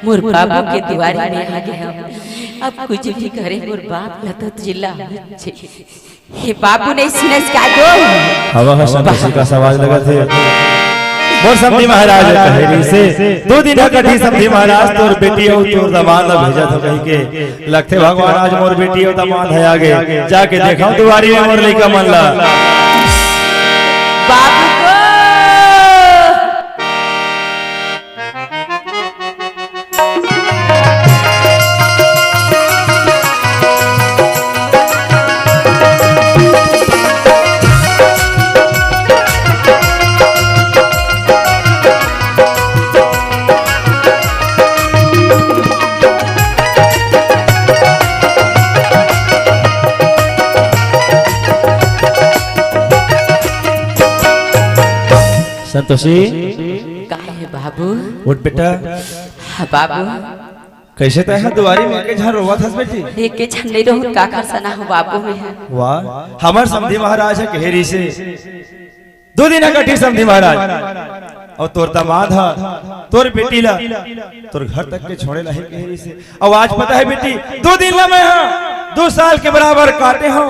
मोर बाबू के दुआरी में आ गए हम। अब कुछ भी करे मोर बाप लतत जिला हे बाबू नहीं सुनस का दो हवा संतोषी का सवाल लगा थे मोर समधी महाराज कहेरी से 2 दिन कठी समधी महाराज तोर बेटी और तोर दामाद भेजा था कहीं के लगते भगवान आज मोर बेटी और दामाद है आगे जाके देखा दुआरी में मोर लइका मन ला बाबू को संतोषी काहे बाबू उठ बेटा हाँ बाबू कैसे तय दुआरी में के झन रोवा था बेटी एक के छन नहीं रहूं का कर सना हो बाबू में है वाह हमार समधी महाराज है कहेरी से 2 दिन कठी समधी महाराज और तोर दामाद है तोर बेटी ला तोर घर तक के छोड़े ला है कहेरी से और आज पता है बेटी 2 दिन ला मैं हां 2 साल के बराबर काटे हूं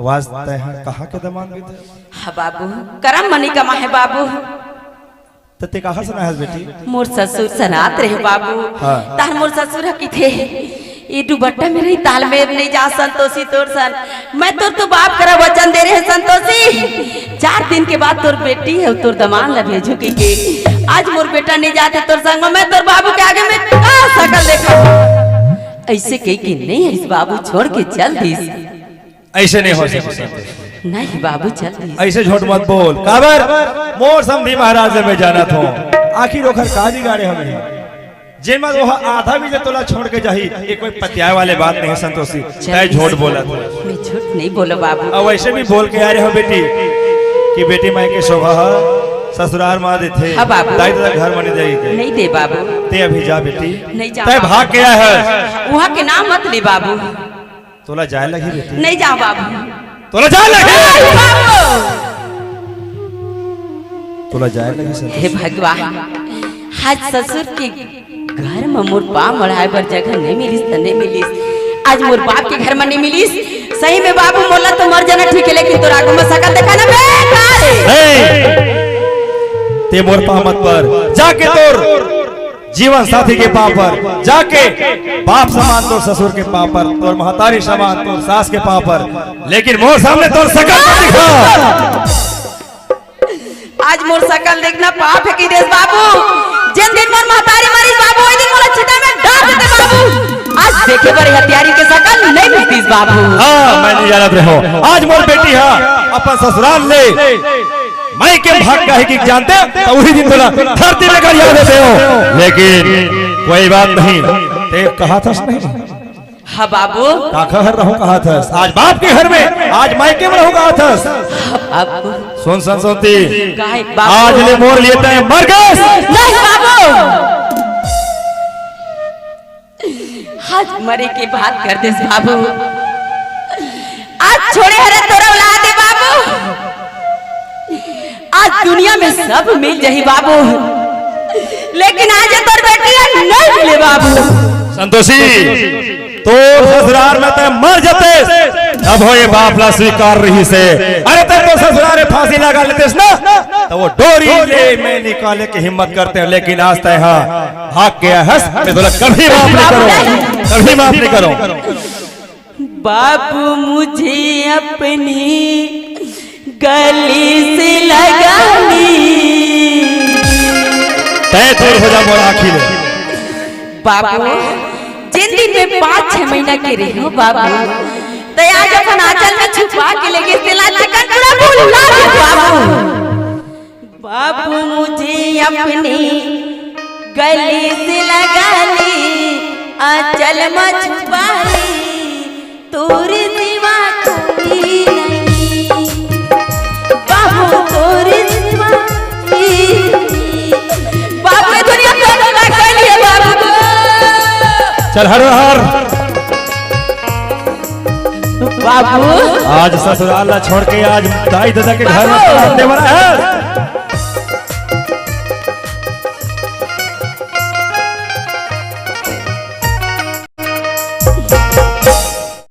आवाज तय कहां के दामाद भी थे हाँ बाबू करम मनी कमा है बाबू तते कहां सुना है बेटी मोर ससुर सनात रहे बाबू हाँ। तार मोर ससुर की थे ये दुबट्टा में रही ताल में नहीं जा संतोषी तोर सन मैं तो बाप करा वचन दे रहे संतोषी 4 दिन के बाद तोर बेटी है तोर दमान ला भेजू के आज मोर बेटा नहीं जाते तोर संग में मैं तोर बाबू के आगे में का शकल देखा ऐसे कही कि नहीं इस बाबू छोड़ के चल दी ऐसे नहीं हो सकता नहीं बाबू चल दी ऐसे झूठ मत बोल काबर मोर समधी महाराज में जाना था आखिर ओखर काजी गाड़े हमें जेमा वो आधा भी तोला छोड़ के जाही ये कोई पतियाए वाले बात नहीं संतोषी तय झूठ बोला था मैं झूठ नहीं बोलो बाबू अब वैसे भी बोल के आ रहे हो बेटी कि बेटी माई के शोभा ससुराल मां दे थे हाँ बाबू दाई तो घर मनी जाएगी नहीं दे बाबू ते अभी जा बेटी नहीं जा तय भाग गया है वहाँ के नाम मत ले बाबू तोला जाए लगी बेटी नहीं जाओ बाबू तोला जाए लगी बाबू तोला जाए लगी सर हे भगवान आज ससुर के घर में मोर पाँव मढ़ाए पर जगह नहीं मिलीस तो नहीं मिलीस आज मोर बाप के घर में नहीं मिलीस सही में बाबू मोला तो मर जाना ठीक है लेकिन तोरा आगू में सकल देखा ना बेकार ते मोर पाँव मत पर जाके तोर जीवन साथी के पाँव पर जाके बाप समान तोर ससुर के पाँव पर तोर महतारी समान तोर सास के पाँव पर लेकिन मोर सामने तोर सकल मत दिखा आज मोर सकल देखना पाप है कि देश बाबू जिन दिन मोर महतारी मरीज बाबू ओई दिन मोला चिता में डाल देते बाबू आज देखे बड़े हथियारी के सकल नहीं मिलतीस बाबू हाँ मैं नहीं जानत रहो आज मोर बेटी है अपन ससुराल ले मैं के भाग का है कि जानते तो वही दिन तोला धरती में कर याद देते हो लेकिन कोई बात नहीं ते कहा था नहीं हाँ बाबू का घर रहूं कहा था आज बाप के घर में आज मायके में रहूं कहा था अब सुन सुनती काहे आज बाबू ले मोर लेते हैं मर गए नहीं बाबू आज मरे की बात कर दे बाबू आज छोड़े हरे तोरा औलाद है बाबू आज दुनिया में सब मिल जाही बाबू लेकिन आज तोर बेटी नहीं मिले बाबू संतोषी तो ससुराल में ते मर जाते अब हो ये बाप ला स्वीकार रही से अरे ते तो ससुराल में फांसी लगा लेते ना तो वो डोरी ले मैं निकाले की हिम्मत करते हैं लेकिन आज तय हाँ भाग गया है मैं बोला कभी माफ नहीं करो कभी माफ नहीं करो बाबू मुझे अपनी गली से लगानी तय दूर हो जा मोरा आखिर बाबू जिन दिन में 5-6 महीना के रही हो बाबू तो आज अपन आंचल में छुपा के लेके तेला चिकन पूरा भूला दे बाबू बाबू मुझे अपनी गली से लगा ली आंचल में छुपा ली तोरे सिवा कोई नहीं बाबू तोरे सिवा बाबू दुनिया में बाबू चल हर हर बाबू आज ससुराल छोड़ के आज दाई दादा के घर में रहने वाला है।